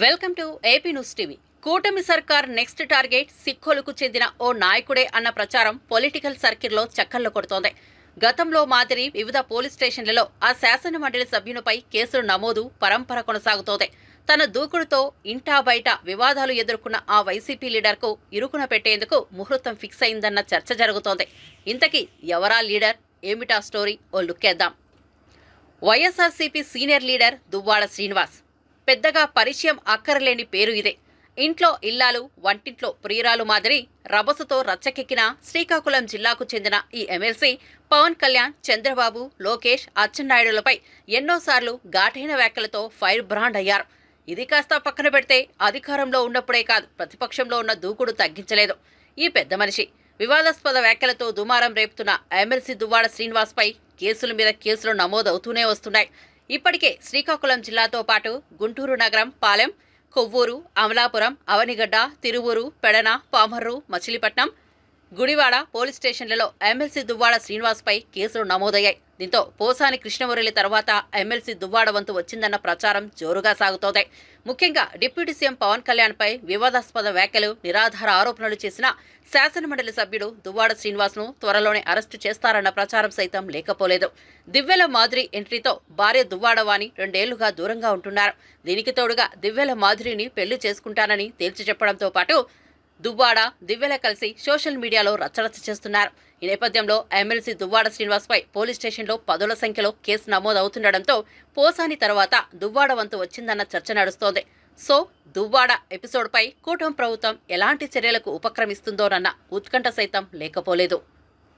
Welcome to AP news TV. కూటమి సర్కార్ next target సిక్కోలుకు చెందిన ఓ నాయకుడే అన్న ప్రచారం పొలిటికల్ సర్కిల్లో చక్కర్లు కొడుతోంది. గతంలో మాదిరి వివిధ పోలీస్ స్టేషన్లలో ఆ శాసన మండలి సభ్యునిపై కేసులు నమోదు పరంపర కొనసాగుతోంది. తన దూకుడుతో ఇంటా బయట వివాదాలు ఎదుర్కొన్న ఆ వైసీపీ లీడర్కు ఇరుకున పెట్టేందుకు ముహూర్తం ఫిక్స్ అయిందన్న చర్చ జరుగుతోంది. ఇంతకీ ఎవరా లీడర్, ఏమిటా స్టోరీ ఓ లుక్కేద్దాం. YSRCP senior leader Duvvada Srinivas. పెద్దగా పరిచయం అక్కరలేని పేరు ఇదే. ఇంట్లో ఇల్లాలు, వంటింట్లో ప్రియురాలు మాదిరి రభసతో రచ్చకెక్కిన శ్రీకాకుళం జిల్లాకు చెందిన ఈ ఎమ్మెల్సీ పవన్ కళ్యాణ్, చంద్రబాబు, లోకేష్, అచ్చెన్నాయుడులపై ఎన్నోసార్లు ఘాటైన వ్యాఖ్యలతో ఫైర్ బ్రాండ్ అయ్యారు. ఇది కాస్త పక్కన పెడితే అధికారంలో ఉన్నప్పుడే కాదు, ప్రతిపక్షంలో ఉన్న దూకుడు తగ్గించలేదు ఈ పెద్ద మనిషి. వివాదాస్పద వ్యాఖ్యలతో దుమారం రేపుతున్న ఎమ్మెల్సీ దువ్వాడ శ్రీనివాస్పై కేసుల మీద కేసులు నమోదవుతూనే వస్తున్నాయి. ఇప్పటికే శ్రీకాకుళం జిల్లాతో పాటు గుంటూరు నగరం, పాలెం, కొవ్వూరు, అమలాపురం, అవనిగడ్డ, తిరువూరు, పెడన, పామర్రు, మచిలీపట్నం, గుడివాడ పోలీస్ స్టేషన్లలో ఎమ్మెల్సీ దువ్వాడ శ్రీనివాస్పై కేసులు నమోదయ్యాయి. దీంతో పోసాని కృష్ణమురళి తర్వాత ఎమ్మెల్సీ దువ్వాడ వంతు వచ్చిందన్న ప్రచారం జోరుగా సాగుతోంది. ముఖ్యంగా డిప్యూటీ సీఎం పవన్ కళ్యాణ్పై వివాదాస్పద వ్యాఖ్యలు, నిరాధార ఆరోపణలు చేసిన శాసనమండలి సభ్యుడు దువ్వాడ శ్రీనివాస్ను త్వరలోనే అరెస్టు చేస్తారన్న ప్రచారం సైతం లేకపోలేదు. దివ్వెల మాధురి ఎంట్రీతో భార్య దువ్వాడవాణి 2 ఏళ్లుగా దూరంగా ఉంటున్నారు. దీనికి తోడుగా దివ్వెల మాధురిని పెళ్లి చేసుకుంటానని తేల్చి చెప్పడంతో పాటు దువ్వాడ, దివ్వెల కలిసి సోషల్ మీడియాలో రచ్చరచ్చ చేస్తున్నారు. ఈ నేపథ్యంలో ఎమ్మెల్సీ దువ్వాడ శ్రీనివాస్పై పోలీస్ స్టేషన్లో పదుల సంఖ్యలో కేసు నమోదవుతుండటంతో పోసాని తర్వాత దువ్వాడ వంతు వచ్చిందన్న చర్చ నడుస్తోంది. సో దువ్వాడ ఎపిసోడ్పై కూటమి ప్రభుత్వం ఎలాంటి చర్యలకు ఉపక్రమిస్తుందోనన్న ఉత్కంఠ సైతం లేకపోలేదు.